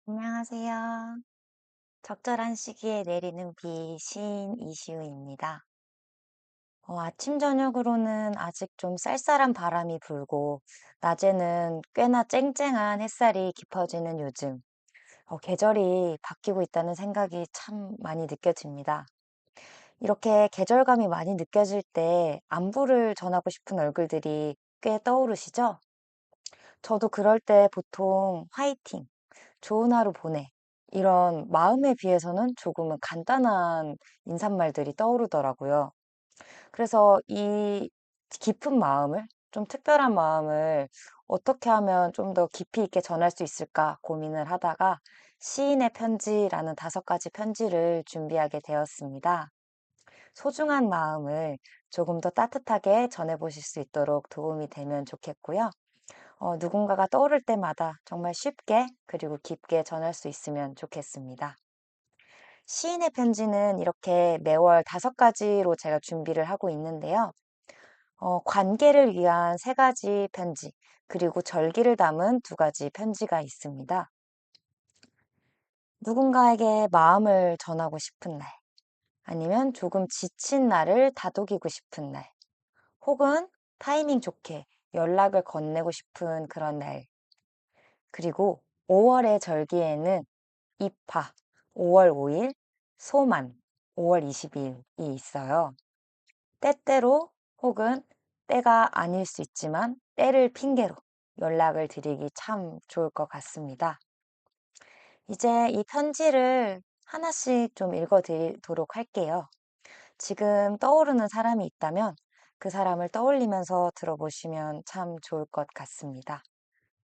안녕하세요. 적절한 시기에 내리는 비 시인 이시우입니다. 아침 저녁으로는 아직 좀 쌀쌀한 바람이 불고 낮에는 꽤나 쨍쨍한 햇살이 깊어지는 요즘 계절이 바뀌고 있다는 생각이 참 많이 느껴집니다. 이렇게 계절감이 많이 느껴질 때 안부를 전하고 싶은 얼굴들이 꽤 떠오르시죠? 저도 그럴 때 보통 화이팅, 좋은 하루 보내. 이런 마음에 비해서는 조금은 간단한 인사말들이 떠오르더라고요. 그래서 이 깊은 마음을, 좀 특별한 마음을 어떻게 하면 좀 더 깊이 있게 전할 수 있을까 고민을 하다가 시인의 편지라는 5가지 편지를 준비하게 되었습니다. 소중한 마음을 조금 더 따뜻하게 전해보실 수 있도록 도움이 되면 좋겠고요. 누군가가 떠오를 때마다 정말 쉽게 그리고 깊게 전할 수 있으면 좋겠습니다. 시인의 편지는 이렇게 매월 5가지로 제가 준비를 하고 있는데요. 관계를 위한 3가지 편지, 그리고 절기를 담은 2가지 편지가 있습니다. 누군가에게 마음을 전하고 싶은 날, 아니면 조금 지친 나를 다독이고 싶은 날, 혹은 타이밍 좋게 연락을 건네고 싶은 그런 날, 그리고 5월의 절기에는 입하, 5월 5일, 소만, 5월 20일이 있어요. 때때로 혹은 때가 아닐 수 있지만 때를 핑계로 연락을 드리기 참 좋을 것 같습니다. 이제 이 편지를 하나씩 좀 읽어드리도록 할게요. 지금 떠오르는 사람이 있다면 그 사람을 떠올리면서 들어보시면 참 좋을 것 같습니다.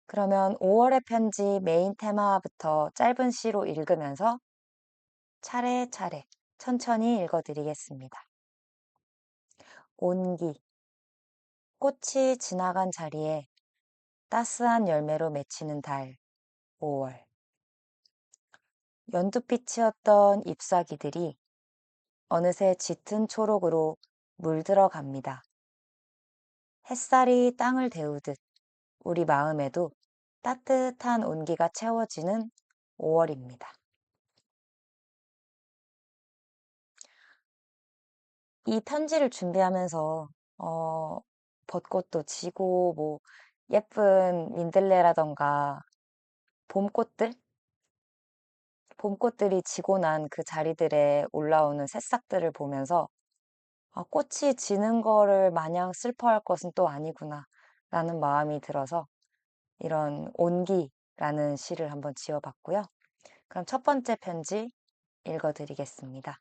그러면 5월의 편지 메인 테마부터 짧은 시로 읽으면서 차례차례 천천히 읽어드리겠습니다. 온기. 꽃이 지나간 자리에 따스한 열매로 맺히는 달, 5월. 연두빛이었던 잎사귀들이 어느새 짙은 초록으로 물들어 갑니다. 햇살이 땅을 데우듯 우리 마음에도 따뜻한 온기가 채워지는 5월입니다. 이 편지를 준비하면서 어, 벚꽃도 지고 뭐 예쁜 민들레라던가 봄꽃들, 봄꽃들이 지고 난 그 자리들에 올라오는 새싹들을 보면서 꽃이 지는 거를 마냥 슬퍼할 것은 또 아니구나 라는 마음이 들어서 이런 온기라는 시를 한번 지어봤고요. 그럼 첫 번째 편지 읽어드리겠습니다.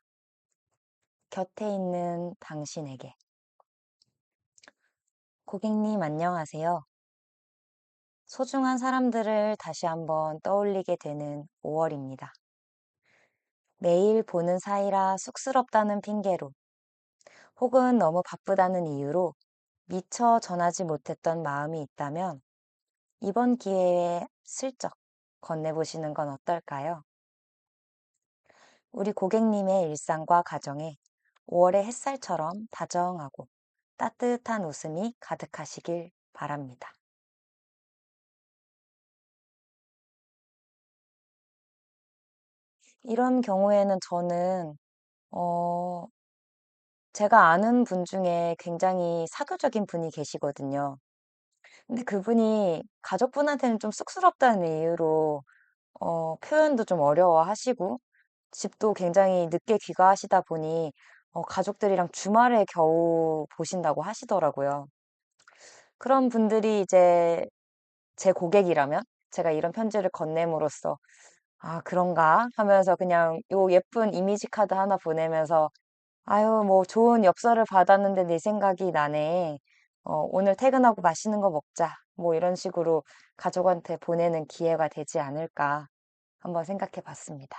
곁에 있는 당신에게. 고객님 안녕하세요. 소중한 사람들을 다시 한번 떠올리게 되는 5월입니다. 매일 보는 사이라 쑥스럽다는 핑계로 혹은 너무 바쁘다는 이유로 미처 전하지 못했던 마음이 있다면 이번 기회에 슬쩍 건네보시는 건 어떨까요? 우리 고객님의 일상과 가정에 5월의 햇살처럼 다정하고 따뜻한 웃음이 가득하시길 바랍니다. 이런 경우에는 저는, 어, 제가 아는 분 중에 굉장히 사교적인 분이 계시거든요. 근데 그분이 가족분한테는 좀 쑥스럽다는 이유로 표현도 좀 어려워하시고 집도 굉장히 늦게 귀가하시다 보니 가족들이랑 주말에 겨우 보신다고 하시더라고요. 그런 분들이 이제 제 고객이라면 제가 이런 편지를 건넴으로써 '아 그런가?' 하면서 그냥 요 예쁜 이미지 카드 하나 보내면서 "아유 뭐 좋은 엽서를 받았는데 네 생각이 나네. 오늘 퇴근하고 맛있는 거 먹자." 뭐 이런 식으로 가족한테 보내는 기회가 되지 않을까 한번 생각해 봤습니다.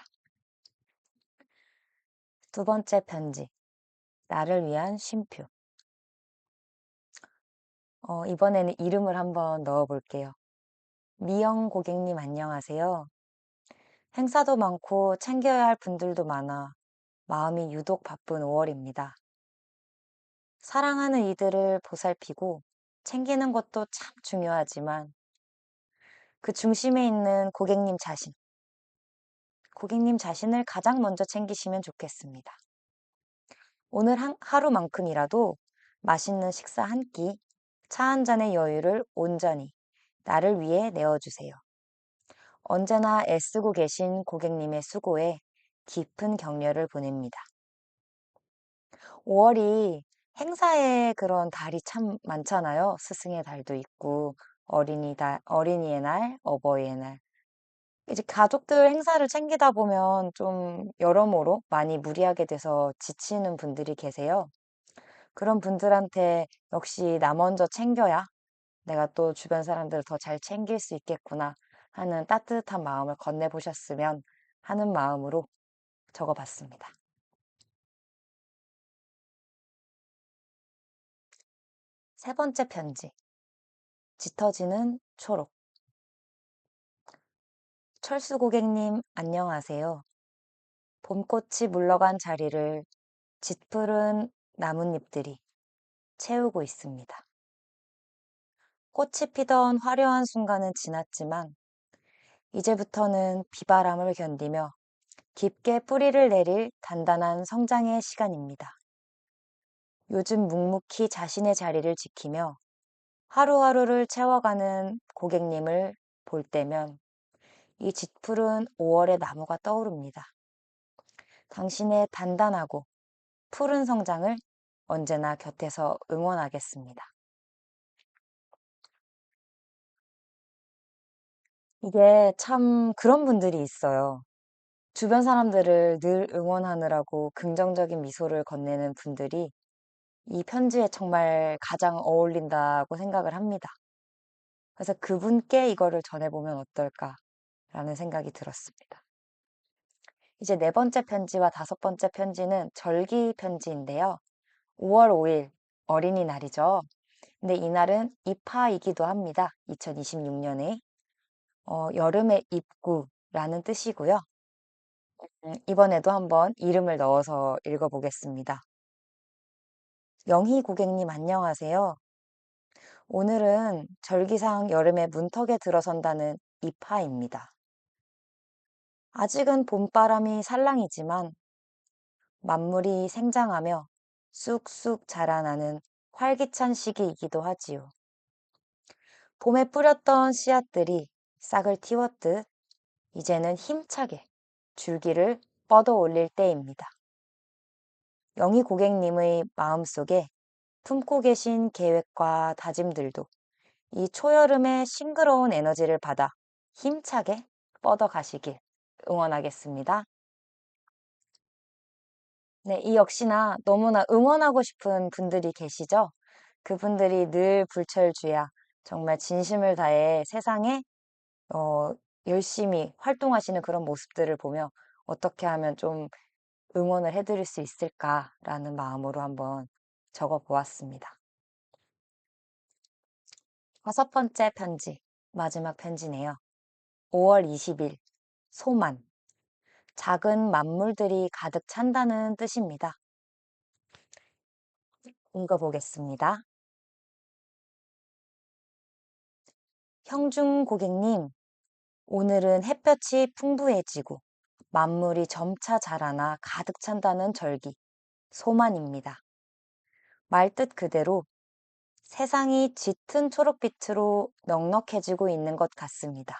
두 번째 편지. 나를 위한 쉼표. 이번에는 이름을 한번 넣어 볼게요. 미영 고객님 안녕하세요. 행사도 많고 챙겨야 할 분들도 많아 마음이 유독 바쁜 5월입니다. 사랑하는 이들을 보살피고 챙기는 것도 참 중요하지만 그 중심에 있는 고객님 자신, 고객님 자신을 가장 먼저 챙기시면 좋겠습니다. 오늘 하루만큼이라도 맛있는 식사 한 끼, 차 한 잔의 여유를 온전히 나를 위해 내어주세요. 언제나 애쓰고 계신 고객님의 수고에 깊은 격려를 보냅니다. 5월이 행사의 그런 달이 참 많잖아요. 스승의 달도 있고, 어린이의 날, 어버이의 날. 이제 가족들 행사를 챙기다 보면 좀 여러모로 많이 무리하게 돼서 지치는 분들이 계세요. 그런 분들한테 역시 나 먼저 챙겨야 내가 또 주변 사람들을 더 잘 챙길 수 있겠구나 하는 따뜻한 마음을 건네보셨으면 하는 마음으로 적어봤습니다. 세 번째 편지. 짙어지는 초록. 철수 고객님, 안녕하세요. 봄꽃이 물러간 자리를 짙푸른 나뭇잎들이 채우고 있습니다. 꽃이 피던 화려한 순간은 지났지만, 이제부터는 비바람을 견디며 깊게 뿌리를 내릴 단단한 성장의 시간입니다. 요즘 묵묵히 자신의 자리를 지키며 하루하루를 채워가는 고객님을 볼 때면 이 짙푸른 5월의 나무가 떠오릅니다. 당신의 단단하고 푸른 성장을 언제나 곁에서 응원하겠습니다. 이게 참 그런 분들이 있어요. 주변 사람들을 늘 응원하느라고 긍정적인 미소를 건네는 분들이 이 편지에 정말 가장 어울린다고 생각을 합니다. 그래서 그분께 이거를 전해보면 어떨까라는 생각이 들었습니다. 이제 네 번째 편지와 다섯 번째 편지는 절기 편지인데요. 5월 5일 어린이날이죠. 근데 이날은 입하이기도 합니다. 2026년에 여름의 입구라는 뜻이고요. 이번에도 한번 이름을 넣어서 읽어보겠습니다. 영희 고객님 안녕하세요. 오늘은 절기상 여름의 문턱에 들어선다는 입하입니다. 아직은 봄바람이 살랑이지만 만물이 생장하며 쑥쑥 자라나는 활기찬 시기이기도 하지요. 봄에 뿌렸던 씨앗들이 싹을 틔웠듯 이제는 힘차게 줄기를 뻗어 올릴 때입니다. 영희 고객님의 마음속에 품고 계신 계획과 다짐들도 이 초여름의 싱그러운 에너지를 받아 힘차게 뻗어 가시길 응원하겠습니다. 네, 이 역시나 너무나 응원하고 싶은 분들이 계시죠? 그분들이 늘 불철주야 정말 진심을 다해 세상에 어, 열심히 활동하시는 그런 모습들을 보며 어떻게 하면 좀 응원을 해드릴 수 있을까라는 마음으로 한번 적어 보았습니다. 다섯 번째 편지, 마지막 편지네요. 5월 20일, 소만. 작은 만물들이 가득 찬다는 뜻입니다. 읽어보겠습니다. 형중 고객님, 오늘은 햇볕이 풍부해지고 만물이 점차 자라나 가득 찬다는 절기, 소만입니다. 말뜻 그대로 세상이 짙은 초록빛으로 넉넉해지고 있는 것 같습니다.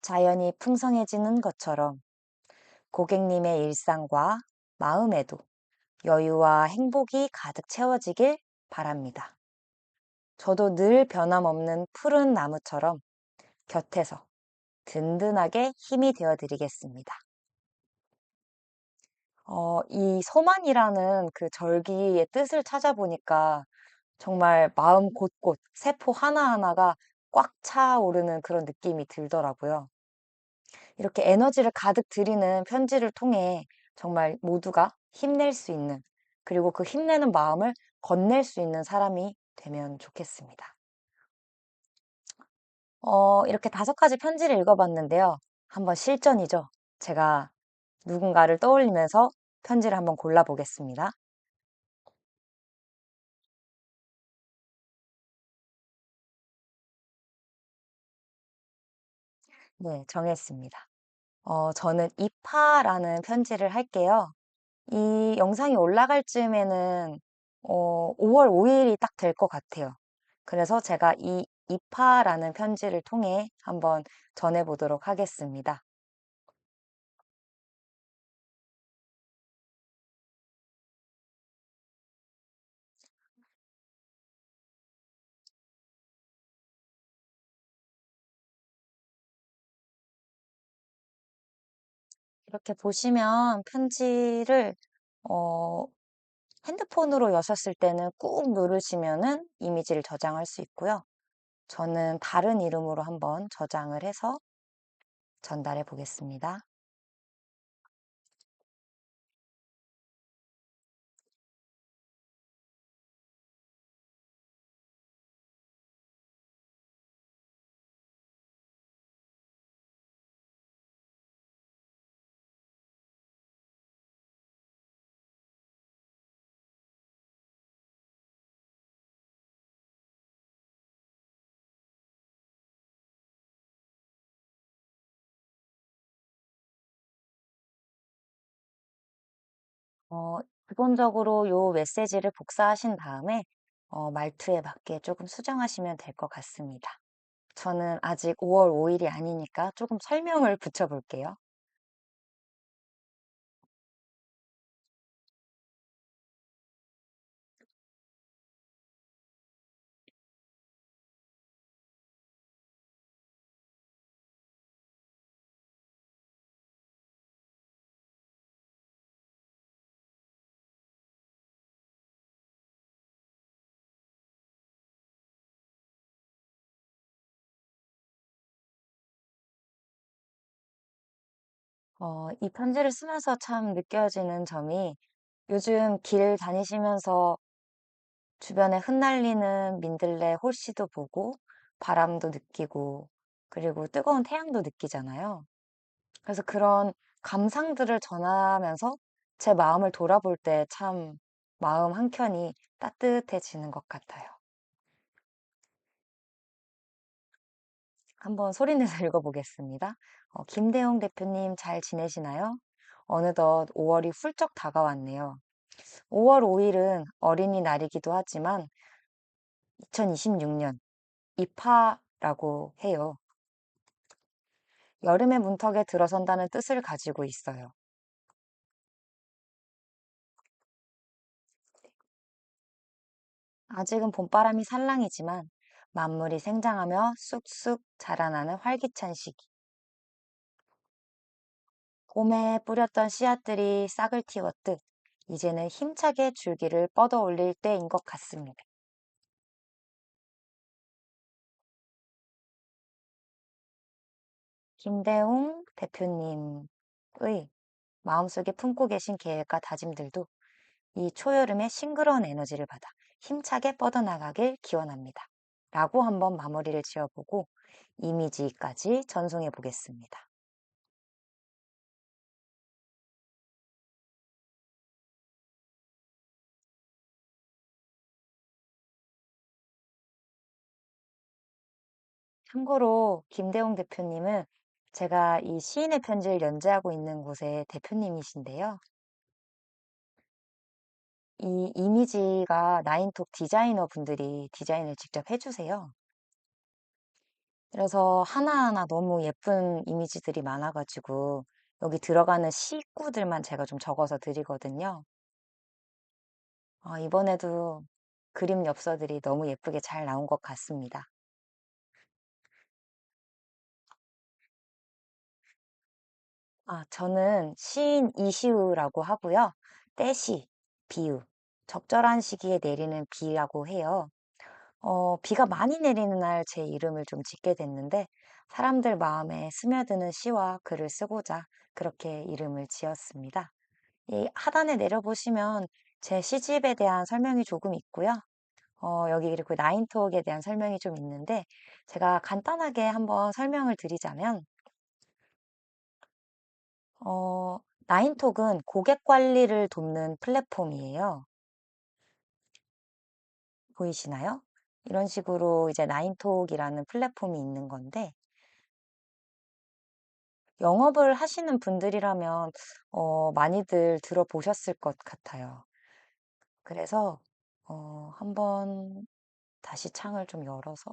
자연이 풍성해지는 것처럼 고객님의 일상과 마음에도 여유와 행복이 가득 채워지길 바랍니다. 저도 늘 변함없는 푸른 나무처럼 곁에서 든든하게 힘이 되어 드리겠습니다. 이 소만이라는 그 절기의 뜻을 찾아보니까 정말 마음 곳곳, 세포 하나하나가 꽉 차오르는 그런 느낌이 들더라고요. 이렇게 에너지를 가득 드리는 편지를 통해 정말 모두가 힘낼 수 있는, 그리고 그 힘내는 마음을 건넬 수 있는 사람이 되면 좋겠습니다. 이렇게 다섯 가지 편지를 읽어봤는데요. 한번 실전이죠. 제가 누군가를 떠올리면서 편지를 한번 골라보겠습니다. 네, 정했습니다. 저는 이파라는 편지를 할게요. 이 영상이 올라갈 즈음에는 5월 5일이 딱 될 것 같아요. 그래서 제가 이 이파라는 편지를 통해 한번 전해보도록 하겠습니다. 이렇게 보시면 편지를 어, 핸드폰으로 여셨을 때는 꾹 누르시면은 이미지를 저장할 수 있고요. 저는 다른 이름으로 한번 저장을 해서 전달해 보겠습니다. 기본적으로 요 메시지를 복사하신 다음에 말투에 맞게 조금 수정하시면 될 것 같습니다. 저는 아직 5월 5일이 아니니까 조금 설명을 붙여볼게요. 이 편지를 쓰면서 참 느껴지는 점이 요즘 길 다니시면서 주변에 흩날리는 민들레 홀씨도 보고 바람도 느끼고 그리고 뜨거운 태양도 느끼잖아요. 그래서 그런 감상들을 전하면서 제 마음을 돌아볼 때 참 마음 한켠이 따뜻해지는 것 같아요. 한번 소리내서 읽어보겠습니다. 김대웅 대표님 잘 지내시나요? 어느덧 5월이 훌쩍 다가왔네요. 5월 5일은 어린이날이기도 하지만 2026년 입하라고 해요. 여름의 문턱에 들어선다는 뜻을 가지고 있어요. 아직은 봄바람이 살랑이지만 만물이 생장하며 쑥쑥 자라나는 활기찬 시기. 봄에 뿌렸던 씨앗들이 싹을 틔웠듯 이제는 힘차게 줄기를 뻗어 올릴 때인 것 같습니다. 김대웅 대표님의 마음속에 품고 계신 계획과 다짐들도 이 초여름의 싱그러운 에너지를 받아 힘차게 뻗어나가길 기원합니다. 라고 한번 마무리를 지어보고 이미지까지 전송해 보겠습니다. 참고로 김대웅 대표님은 제가 이 시인의 편지를 연재하고 있는 곳의 대표님이신데요. 이 이미지가 나인톡 디자이너 분들이 디자인을 직접 해주세요. 그래서 하나하나 너무 예쁜 이미지들이 많아가지고 여기 들어가는 시구들만 제가 좀 적어서 드리거든요. 이번에도 그림 엽서들이 너무 예쁘게 잘 나온 것 같습니다. 저는 시인 이시우라고 하고요. 때시, 비유, 적절한 시기에 내리는 비라고 해요. 비가 많이 내리는 날 제 이름을 좀 짓게 됐는데 사람들 마음에 스며드는 시와 글을 쓰고자 그렇게 이름을 지었습니다. 이 하단에 내려보시면 제 시집에 대한 설명이 조금 있고요. 여기 그리고 나인톡에 대한 설명이 좀 있는데 제가 간단하게 한번 설명을 드리자면 어, 나인톡은 고객 관리를 돕는 플랫폼이에요. 보이시나요? 이런 식으로 이제 나인톡이라는 플랫폼이 있는 건데 영업을 하시는 분들이라면 많이들 들어보셨을 것 같아요. 그래서 한번 다시 창을 좀 열어서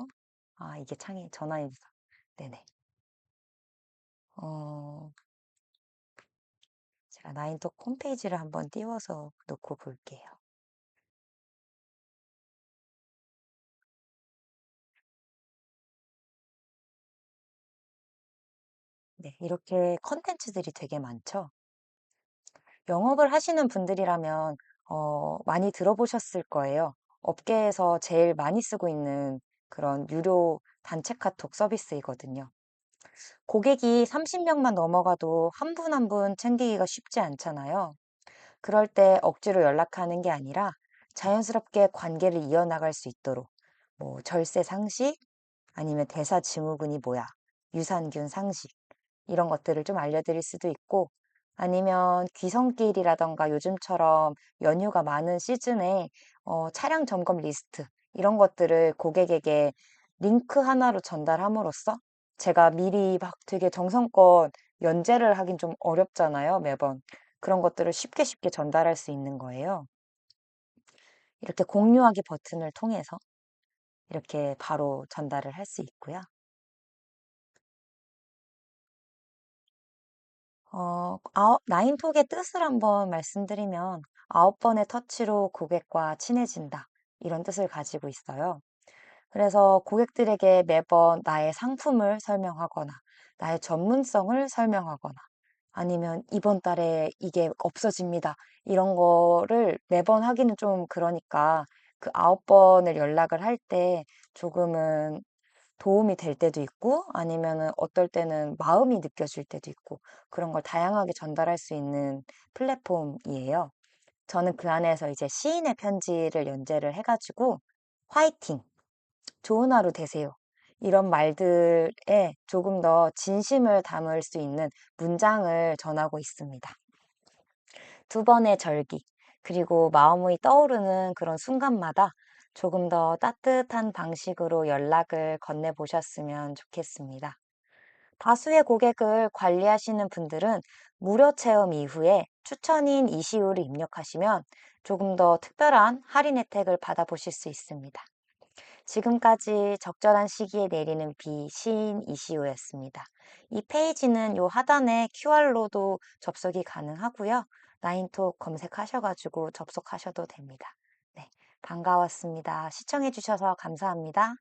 이게 창이 전화입니다. 네네. 어, 제가 나인톡 홈페이지를 한번 띄워서 놓고 볼게요. 네, 이렇게 컨텐츠들이 되게 많죠. 영업을 하시는 분들이라면 많이 들어보셨을 거예요. 업계에서 제일 많이 쓰고 있는 그런 유료 단체 카톡 서비스이거든요. 고객이 30명만 넘어가도 한 분 한 분 챙기기가 쉽지 않잖아요. 그럴 때 억지로 연락하는 게 아니라 자연스럽게 관계를 이어나갈 수 있도록 뭐 절세 상식 아니면 대사 증후군이 뭐야, 유산균 상식 이런 것들을 좀 알려드릴 수도 있고 아니면 귀성길이라던가 요즘처럼 연휴가 많은 시즌에 차량 점검 리스트 이런 것들을 고객에게 링크 하나로 전달함으로써 제가 미리 막 되게 정성껏 연재를 하긴 좀 어렵잖아요, 매번. 그런 것들을 쉽게 쉽게 전달할 수 있는 거예요. 이렇게 공유하기 버튼을 통해서 이렇게 바로 전달을 할 수 있고요. 나인톡의 뜻을 한번 말씀드리면 9번의 터치로 고객과 친해진다. 이런 뜻을 가지고 있어요. 그래서 고객들에게 매번 나의 상품을 설명하거나, 나의 전문성을 설명하거나, 아니면 이번 달에 이게 없어집니다. 이런 거를 매번 하기는 좀 그러니까 그 9번을 연락을 할 때 조금은 도움이 될 때도 있고 아니면은 어떨 때는 마음이 느껴질 때도 있고 그런 걸 다양하게 전달할 수 있는 플랫폼이에요. 저는 그 안에서 이제 시인의 편지를 연재를 해가지고 화이팅! 좋은 하루 되세요. 이런 말들에 조금 더 진심을 담을 수 있는 문장을 전하고 있습니다. 두 번의 절기, 그리고 마음이 떠오르는 그런 순간마다 조금 더 따뜻한 방식으로 연락을 건네보셨으면 좋겠습니다. 다수의 고객을 관리하시는 분들은 무료 체험 이후에 추천인 이시우를 입력하시면 조금 더 특별한 할인 혜택을 받아보실 수 있습니다. 지금까지 적절한 시기에 내리는 비 시인 이시우였습니다. 이 페이지는 요 하단에 QR로도 접속이 가능하고요. 나인톡 검색하셔가지고 접속하셔도 됩니다. 네, 반가웠습니다. 시청해주셔서 감사합니다.